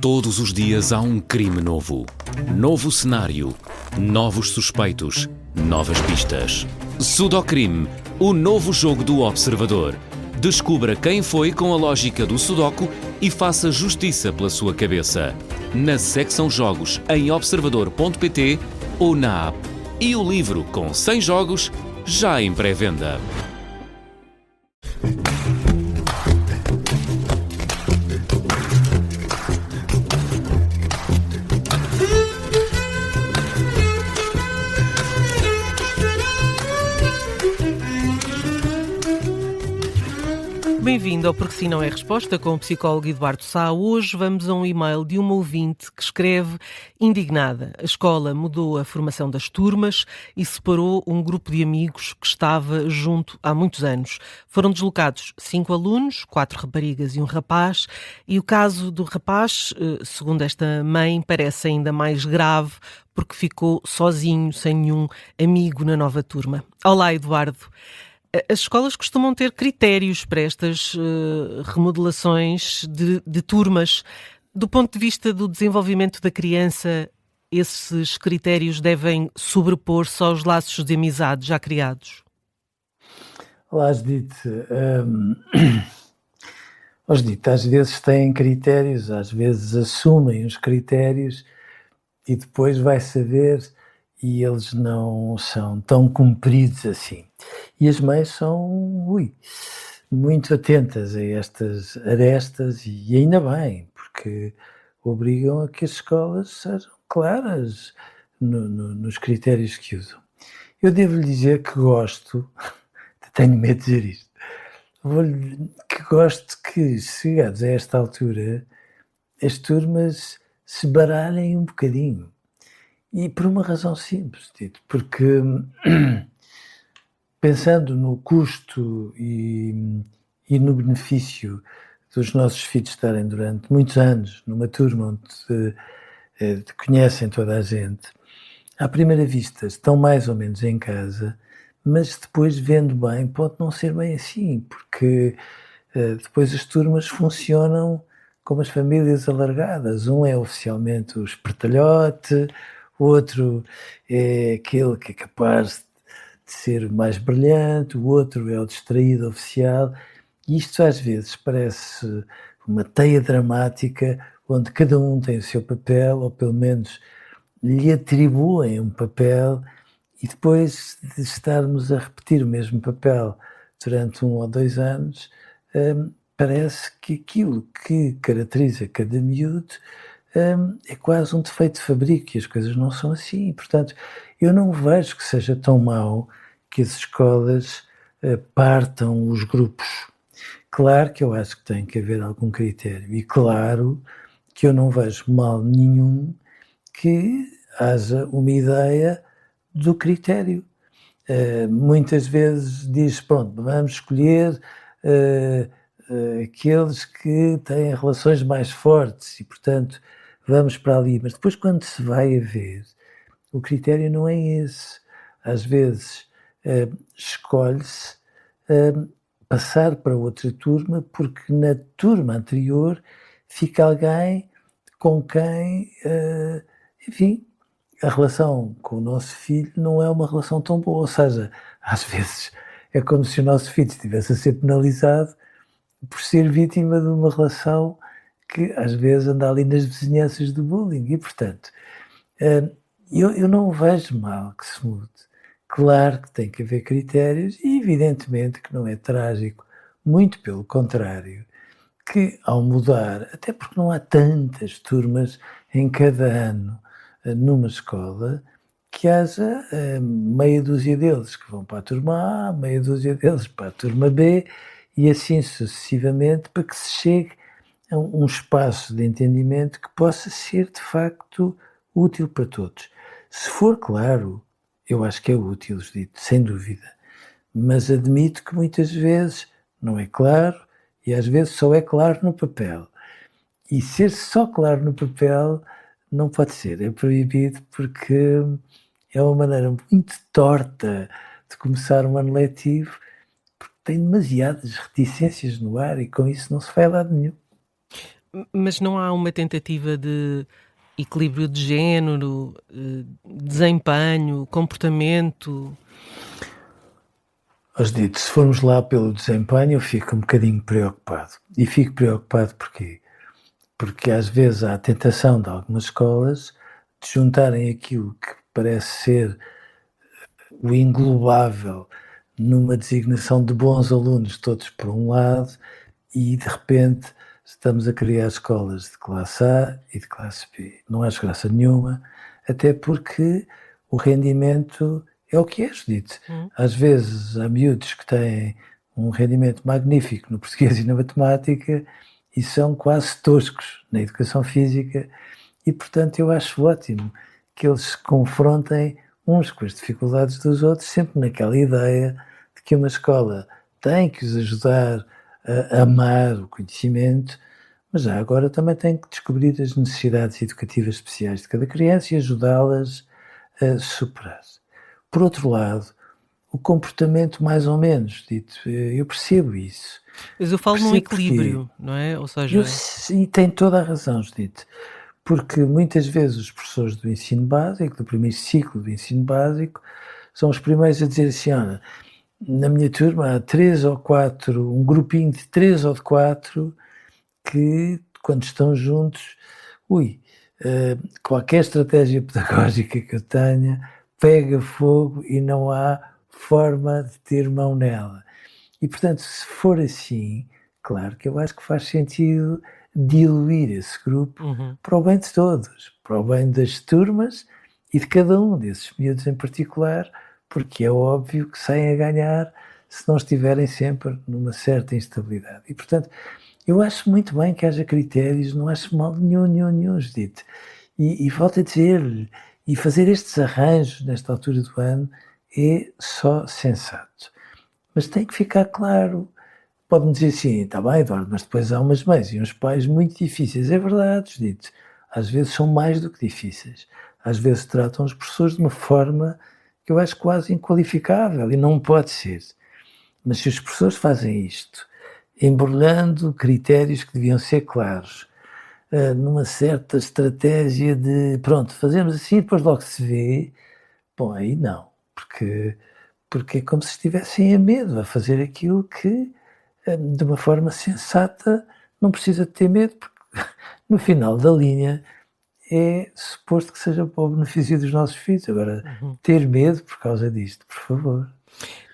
Todos os dias há um crime novo. Novo cenário. Novos suspeitos. Novas pistas. Sudocrime, o novo jogo do Observador. Descubra quem foi com a lógica do Sudoku e faça justiça pela sua cabeça. Na secção Jogos em observador.pt ou na app. E o livro com 100 jogos já em pré-venda. Bem-vindo ao Porque Sim Não É Resposta com o psicólogo Eduardo Sá. Hoje vamos a um e-mail de uma ouvinte que escreve indignada. A escola mudou a formação das turmas e separou um grupo de amigos que estava junto há muitos anos. Foram deslocados 5 alunos, 4 raparigas e um rapaz, e o caso do rapaz, segundo esta mãe, parece ainda mais grave porque ficou sozinho, sem nenhum amigo na nova turma. Olá, Eduardo. As escolas costumam ter critérios para estas remodelações de turmas. Do ponto de vista do desenvolvimento da criança, esses critérios devem sobrepor-se aos laços de amizade já criados? Olá, Judite. Judite, às vezes têm critérios, às vezes assumem os critérios e depois vai saber e eles não são tão cumpridos assim. E as mães são muito atentas a estas arestas e ainda bem, porque obrigam a que as escolas sejam claras nos critérios que usam. Eu devo-lhe dizer que gosto, tenho medo de dizer isto, que gosto que, chegados a esta altura, as turmas se baralhem um bocadinho. E por uma razão simples, Tito, porque pensando no custo e no benefício dos nossos filhos estarem durante muitos anos numa turma onde conhecem toda a gente, à primeira vista estão mais ou menos em casa, mas depois, vendo bem, pode não ser bem assim, porque depois as turmas funcionam como as famílias alargadas. Um é oficialmente o espertalhote, o outro é aquele que é capaz de ser mais brilhante, o outro é o distraído oficial, e isto às vezes parece uma teia dramática onde cada um tem o seu papel, ou pelo menos lhe atribuem um papel, e depois de estarmos a repetir o mesmo papel durante 1 ou 2 anos, parece que aquilo que caracteriza cada miúdo é quase um defeito de fabrico e as coisas não são assim. Portanto, eu não vejo que seja tão mau que as escolas partam os grupos. Claro que eu acho que tem que haver algum critério e claro que eu não vejo mal nenhum que haja uma ideia do critério. Muitas vezes diz, pronto, vamos escolher aqueles que têm relações mais fortes e, portanto, vamos para ali. Mas depois, quando se vai a ver, o critério não é esse. Às vezes, escolhe-se passar para outra turma porque na turma anterior fica alguém com quem, enfim, a relação com o nosso filho não é uma relação tão boa. Ou seja, às vezes é como se o nosso filho estivesse a ser penalizado por ser vítima de uma relação que às vezes anda ali nas vizinhanças do bullying e, portanto, eu não vejo mal que se mude. Claro que tem que haver critérios e evidentemente que não é trágico, muito pelo contrário, que ao mudar, até porque não há tantas turmas em cada ano numa escola, que haja meia dúzia deles que vão para a turma A, meia dúzia deles para a turma B, e assim sucessivamente, para que se chegue a um espaço de entendimento que possa ser, de facto, útil para todos. Se for claro, eu acho que é útil, dito, sem dúvida, mas admito que muitas vezes não é claro e às vezes só é claro no papel. E ser só claro no papel não pode ser, é proibido porque é uma maneira muito torta de começar um ano letivo, porque tem demasiadas reticências no ar e com isso não se vai a lado nenhum. Mas não há uma tentativa de equilíbrio de género, desempenho, comportamento? Mas dito, se formos lá pelo desempenho, eu fico um bocadinho preocupado. E fico preocupado porquê? Porque às vezes há a tentação de algumas escolas de juntarem aquilo que parece ser o englobável numa designação de bons alunos todos por um lado e de repente estamos a criar escolas de classe A e de classe B. Não acho graça nenhuma, até porque o rendimento é o que é, Judite. Hum. Às vezes há miúdos que têm um rendimento magnífico no português e na matemática e são quase toscos na educação física e, portanto, eu acho ótimo que eles se confrontem uns com as dificuldades dos outros, sempre naquela ideia de que uma escola tem que os ajudar a amar o conhecimento, mas já agora também tem que descobrir as necessidades educativas especiais de cada criança e ajudá-las a superar. Por outro lado, o comportamento mais ou menos, dito, eu percebo isso. Mas eu falo num Percebo porquê. equilíbrio, não é? Ou seja, E tem toda a razão, Judite, porque muitas vezes os professores do ensino básico, do primeiro ciclo do ensino básico, são os primeiros a dizer assim, olha, na minha turma há 3 ou 4, um grupinho de 3 ou de 4 que quando estão juntos, qualquer estratégia pedagógica que eu tenha pega fogo e não há forma de ter mão nela. E portanto, se for assim, claro que eu acho que faz sentido diluir esse grupo para o bem de todos, para o bem das turmas e de cada um desses miúdos em particular, porque é óbvio que saem a ganhar se não estiverem sempre numa certa instabilidade. E, portanto, eu acho muito bem que haja critérios, não acho mal nenhum, Judite. E volto a dizer, e fazer estes arranjos nesta altura do ano é só sensato. Mas tem que ficar claro. Pode-me dizer assim, está bem, Eduardo, mas depois há umas mães e uns pais muito difíceis. É verdade, Judite. Às vezes são mais do que difíceis. Às vezes tratam os professores de uma forma que eu acho quase inqualificável e não pode ser. Mas se os professores fazem isto, embrulhando critérios que deviam ser claros, numa certa estratégia de, pronto, fazemos assim e depois logo se vê, bom, aí não, porque é como se estivessem a medo a fazer aquilo que, de uma forma sensata, não precisa de ter medo, porque no final da linha é suposto que seja para o benefício dos nossos filhos. Agora, ter medo por causa disto, por favor.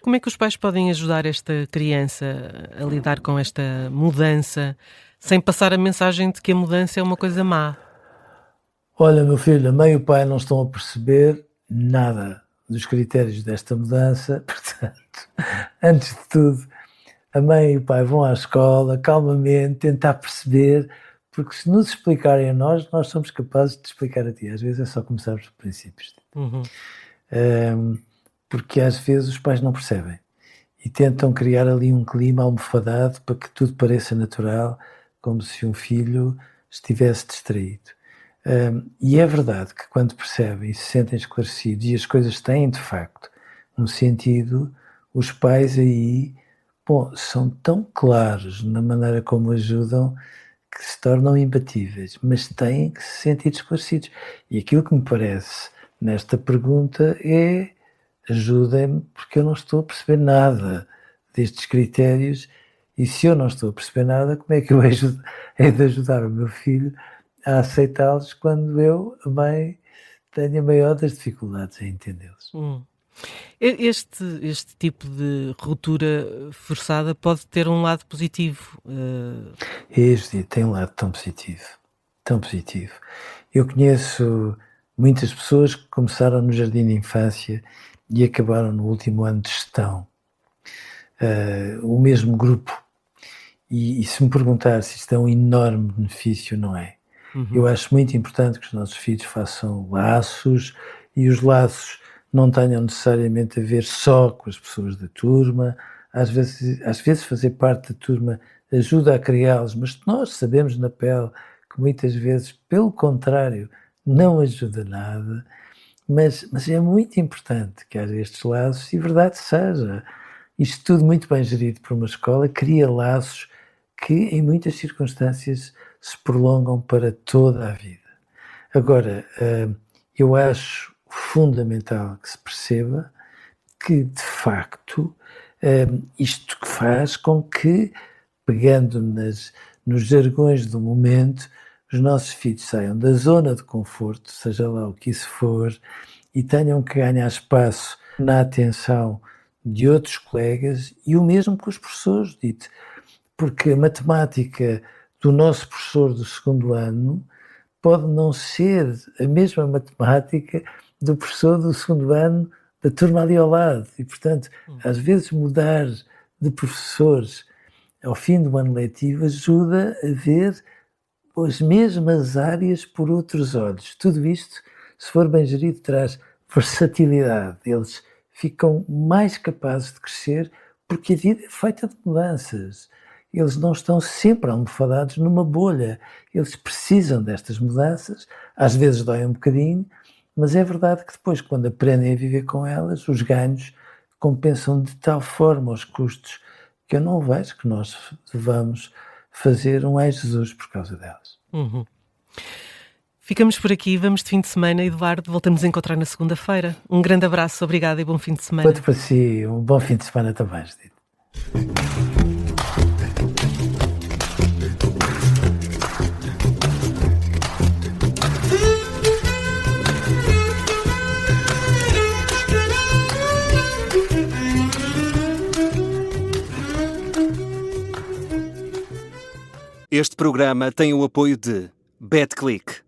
como é que os pais podem ajudar esta criança a lidar com esta mudança, sem passar a mensagem de que a mudança é uma coisa má? Olha, meu filho, a mãe e o pai não estão a perceber nada dos critérios desta mudança, portanto, antes de tudo, a mãe e o pai vão à escola, calmamente, tentar perceber, porque se nos explicarem a nós, nós somos capazes de explicar a ti. Às vezes é só começarmos por princípios. Uhum. Porque às vezes os pais não percebem e tentam criar ali um clima almofadado para que tudo pareça natural, como se um filho estivesse distraído. E é verdade que quando percebem e se sentem esclarecidos e as coisas têm de facto um sentido, os pais aí, bom, são tão claros na maneira como ajudam que se tornam imbatíveis, mas têm que se sentir esclarecidos. E aquilo que me parece nesta pergunta é: ajudem-me, porque eu não estou a perceber nada destes critérios, e se eu não estou a perceber nada, como é que eu hei de ajudar o meu filho a aceitá-los quando eu, a mãe, tenho a maior das dificuldades em entendê-los? Este tipo de ruptura forçada pode ter um lado positivo. Este tem um lado tão positivo, tão positivo. Eu conheço muitas pessoas que começaram no jardim de infância e acabaram no último ano de gestão, o mesmo grupo. E se me perguntar se isto é um enorme benefício, não é? Eu acho muito importante que os nossos filhos façam laços e os laços não tenham necessariamente a ver só com as pessoas da turma. Às vezes fazer parte da turma ajuda a criá-los, mas nós sabemos na pele que muitas vezes, pelo contrário, não ajuda nada. Mas é muito importante que haja estes laços e verdade seja. Isto tudo muito bem gerido por uma escola cria laços que em muitas circunstâncias se prolongam para toda a vida. Agora, eu acho fundamental que se perceba que, de facto, isto que faz com que, pegando nos jargões do momento, os nossos filhos saiam da zona de conforto, seja lá o que isso for, e tenham que ganhar espaço na atenção de outros colegas e o mesmo com os professores, dito, porque a matemática do nosso professor do segundo ano pode não ser a mesma matemática do professor do segundo ano da turma ali ao lado e, portanto, às vezes mudar de professores ao fim do ano letivo ajuda a ver as mesmas áreas por outros olhos. Tudo isto, se for bem gerido, traz versatilidade. Eles ficam mais capazes de crescer porque a vida é feita de mudanças. Eles não estão sempre almofadados numa bolha. Eles precisam destas mudanças. Às vezes dói um bocadinho, mas é verdade que depois, quando aprendem a viver com elas, os ganhos compensam de tal forma os custos que eu não vejo que nós devamos fazer um ai Jesus por causa delas. Uhum. Ficamos por aqui, vamos de fim de semana, Eduardo, voltamos a encontrar na segunda-feira. Um grande abraço, obrigada e bom fim de semana. Outro para si, um bom fim de semana também, Judite. Este programa tem o apoio de BetClick.